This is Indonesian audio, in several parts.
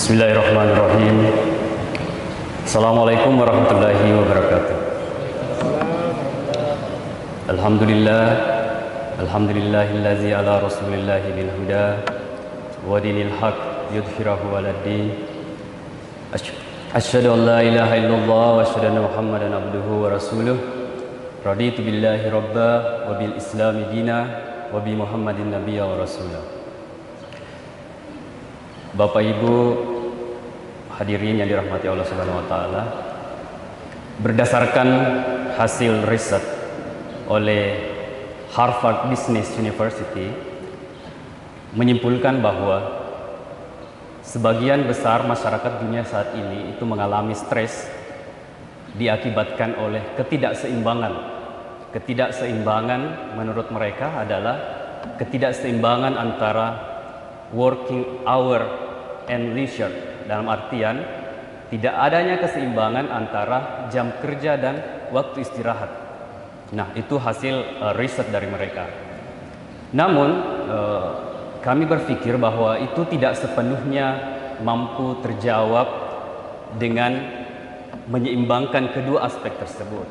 Bismillahirrahmanirrahim. Assalamualaikum warahmatullahi wabarakatuh. Alhamdulillah, alhamdulillahillazi ala rasulillahi bil huda wa dinil haq yudhhirahu waladdin. Asyhadu an la ilaha illallah wa asyhadu anna Muhammadan abduhu wa rasuluh. Raditu billahi rabba wa bil islami dina wa bi Muhammadin nabiyya wa rasulah. Bapak Ibu hadirin yang dirahmati Allah Subhanahu wa taala, berdasarkan hasil riset oleh Harvard Business University menyimpulkan bahwa sebagian besar masyarakat dunia saat ini itu mengalami stres diakibatkan oleh ketidakseimbangan. Ketidakseimbangan menurut mereka adalah ketidakseimbangan antara working hour and leisure, dalam artian tidak adanya keseimbangan antara jam kerja dan waktu istirahat. Nah, itu hasil riset dari mereka. Namun kami berpikir bahwa itu tidak sepenuhnya mampu terjawab dengan menyeimbangkan kedua aspek tersebut.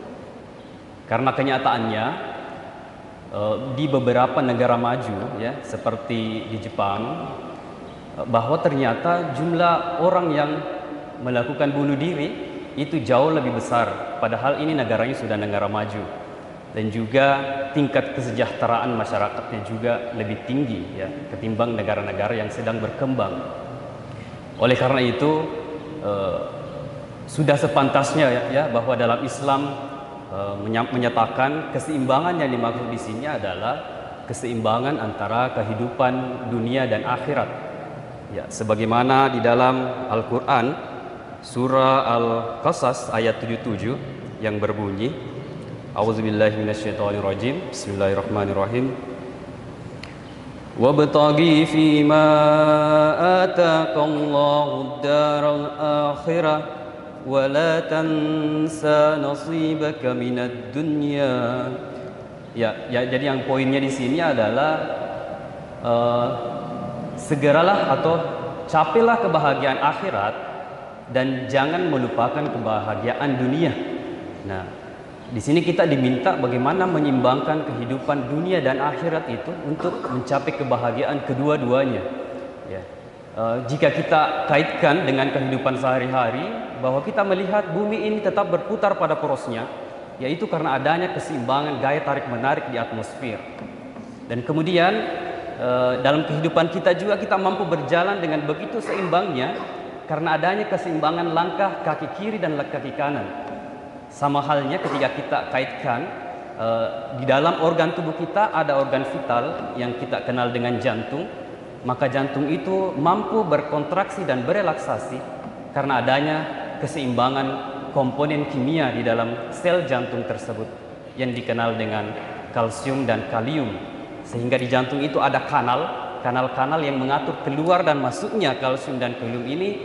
Karena kenyataannya di beberapa negara maju ya, seperti di Jepang, bahwa ternyata jumlah orang yang melakukan bunuh diri itu jauh lebih besar, padahal ini negaranya sudah negara maju, dan juga tingkat kesejahteraan masyarakatnya juga lebih tinggi ya ketimbang negara-negara yang sedang berkembang. Oleh karena itu sudah sepantasnya ya bahwa dalam Islam menyatakan keseimbangan yang dimaksud di sini adalah keseimbangan antara kehidupan dunia dan akhirat. Ya, sebagaimana di dalam Al-Quran surah Al-Qasas ayat 77 yang berbunyi, A'udzubillahi minasyaitonirrajim, Bismillahirrahmanirrahim. Wabtaghi fima ataqallahu ad-daral akhirah wa la tansa nasibaka minad dunya. Ya, jadi yang poinnya di sini adalah segeralah atau capailah kebahagiaan akhirat dan jangan melupakan kebahagiaan dunia. Nah, di sini kita diminta bagaimana menyeimbangkan kehidupan dunia dan akhirat itu untuk mencapai kebahagiaan kedua-duanya. Ya. Jika kita kaitkan dengan kehidupan sehari-hari, bahwa kita melihat bumi ini tetap berputar pada porosnya, yaitu karena adanya keseimbangan gaya tarik-menarik di atmosfer. Dan kemudian dalam kehidupan kita juga kita mampu berjalan dengan begitu seimbangnya karena adanya keseimbangan langkah kaki kiri dan kaki kanan. Sama halnya ketika kita kaitkan di dalam organ tubuh kita ada organ vital yang kita kenal dengan jantung, maka jantung itu mampu berkontraksi dan berelaksasi karena adanya keseimbangan komponen kimia di dalam sel jantung tersebut yang dikenal dengan kalsium dan kalium. Sehingga di jantung itu ada kanal-kanal yang mengatur keluar dan masuknya kalsium dan kalium ini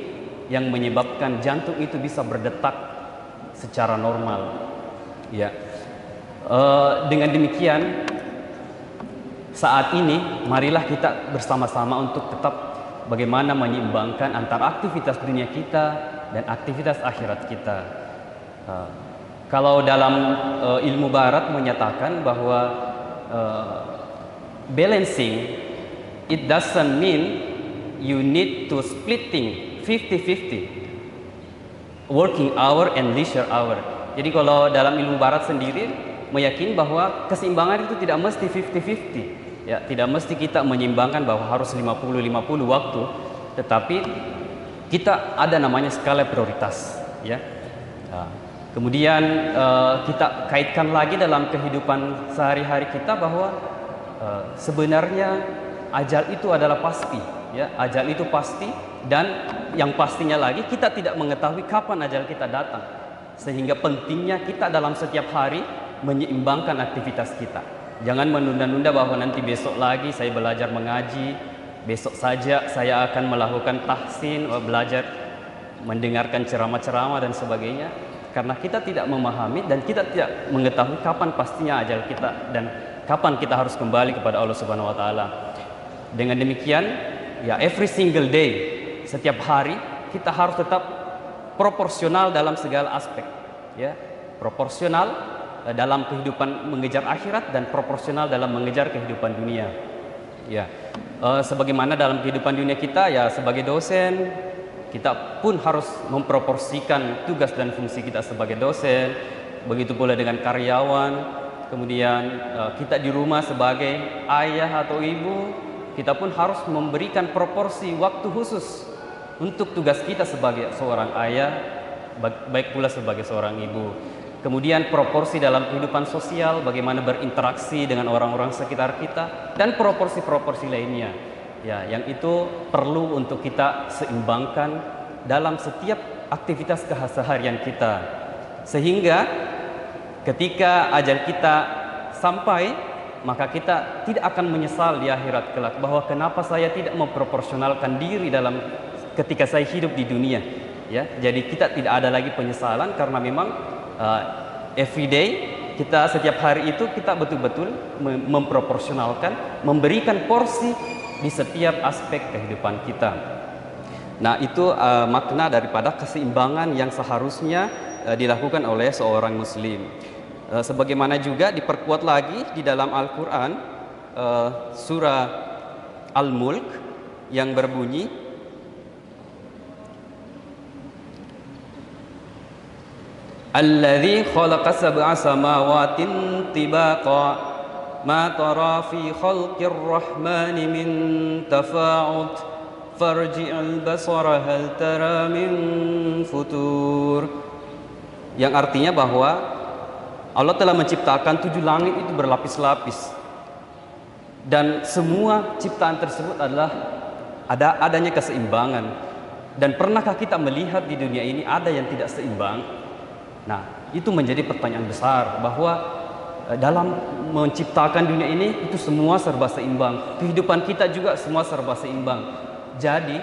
yang menyebabkan jantung itu bisa berdetak secara normal. Ya, dengan demikian saat ini marilah kita bersama-sama untuk tetap bagaimana menyeimbangkan antara aktivitas dunia kita dan aktivitas akhirat kita. Kalau dalam ilmu Barat menyatakan bahwa balancing, it doesn't mean you need to splitting 50-50 working hour and leisure hour. Jadi kalau dalam ilmu Barat sendiri meyakini bahwa keseimbangan itu tidak mesti 50-50 ya, tidak mesti kita menyeimbangkan bahwa harus 50-50 waktu, tetapi kita ada namanya skala prioritas ya. Kemudian kita kaitkan lagi dalam kehidupan sehari-hari kita bahwa sebenarnya ajal itu adalah pasti ya, ajal itu pasti, dan yang pastinya lagi kita tidak mengetahui kapan ajal kita datang, sehingga pentingnya kita dalam setiap hari menyeimbangkan aktivitas kita. Jangan menunda-nunda bahwa nanti besok lagi saya belajar mengaji, besok saja saya akan melakukan tahsin, belajar mendengarkan ceramah-ceramah dan sebagainya, karena kita tidak memahami dan kita tidak mengetahui kapan pastinya ajal kita dan kapan kita harus kembali kepada Allah Subhanahu wa taala. Dengan demikian, ya every single day, setiap hari kita harus tetap proporsional dalam segala aspek, ya, proporsional dalam kehidupan mengejar akhirat dan proporsional dalam mengejar kehidupan dunia. Ya, sebagaimana dalam kehidupan dunia kita, ya sebagai dosen kita pun harus memproporsikan tugas dan fungsi kita sebagai dosen. Begitu pula dengan karyawan. Kemudian kita di rumah sebagai ayah atau ibu, kita pun harus memberikan proporsi waktu khusus untuk tugas kita sebagai seorang ayah, baik pula sebagai seorang ibu. Kemudian proporsi dalam kehidupan sosial, bagaimana berinteraksi dengan orang-orang sekitar kita, dan proporsi-proporsi lainnya, ya, yang itu perlu untuk kita seimbangkan dalam setiap aktivitas keseharian kita, sehingga ketika ajal kita sampai, maka kita tidak akan menyesal di akhirat kelak bahwa kenapa saya tidak memproporsionalkan diri dalam ketika saya hidup di dunia, ya. Jadi kita tidak ada lagi penyesalan karena memang everyday kita, setiap hari itu kita betul-betul memproporsionalkan, memberikan porsi di setiap aspek kehidupan kita. Nah, itu makna daripada keseimbangan yang seharusnya dilakukan oleh seorang muslim. Sebagaimana juga diperkuat lagi di dalam Al-Quran, surah Al-Mulk yang berbunyi, Alladzi khalaqa sab'a samawatin tibaqa ma tara fi khalqir rahmani min tafa'ud farji'al basara hal tara min futur. Yang artinya bahwa Allah telah menciptakan 7 langit itu berlapis-lapis, dan semua ciptaan tersebut adalah adanya keseimbangan. Dan pernahkah kita melihat di dunia ini ada yang tidak seimbang? Nah, itu menjadi pertanyaan besar, bahwa dalam menciptakan dunia ini itu semua serba seimbang. Kehidupan kita juga semua serba seimbang. Jadi,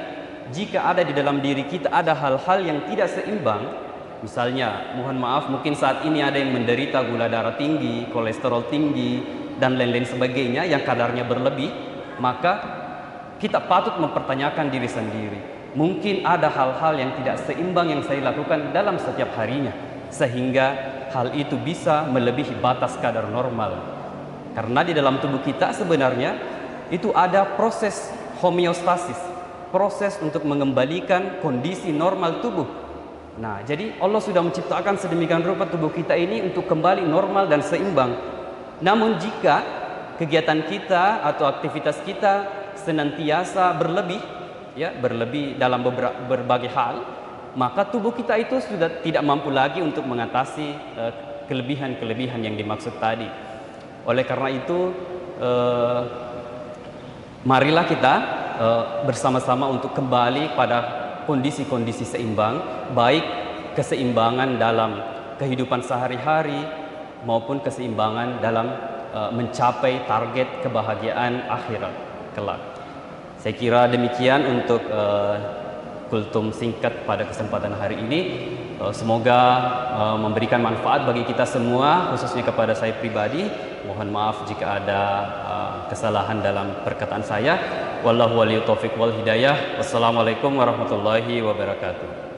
jika ada di dalam diri kita ada hal-hal yang tidak seimbang, misalnya, mohon maaf, mungkin saat ini ada yang menderita gula darah tinggi, kolesterol tinggi, dan lain-lain sebagainya yang kadarnya berlebih, maka kita patut mempertanyakan diri sendiri. Mungkin ada hal-hal yang tidak seimbang yang saya lakukan dalam setiap harinya, sehingga hal itu bisa melebihi batas kadar normal. Karena di dalam tubuh kita sebenarnya itu ada proses homeostasis, proses untuk mengembalikan kondisi normal tubuh. Nah, jadi Allah sudah menciptakan sedemikian rupa tubuh kita ini untuk kembali normal dan seimbang. Namun jika kegiatan kita atau aktivitas kita senantiasa berlebih, ya, berlebih dalam berbagai hal, maka tubuh kita itu sudah tidak mampu lagi untuk mengatasi kelebihan-kelebihan yang dimaksud tadi. Oleh karena itu, marilah kita bersama-sama untuk kembali pada kondisi-kondisi seimbang, baik keseimbangan dalam kehidupan sehari-hari maupun keseimbangan dalam mencapai target kebahagiaan akhirat kelak. Saya kira demikian untuk kultum singkat pada kesempatan hari ini. Semoga memberikan manfaat bagi kita semua, khususnya kepada saya pribadi. Mohon maaf jika ada kesalahan dalam perkataan saya. Wallahu waliyut taufiq wal hidayah. Wassalamualaikum warahmatullahi wabarakatuh.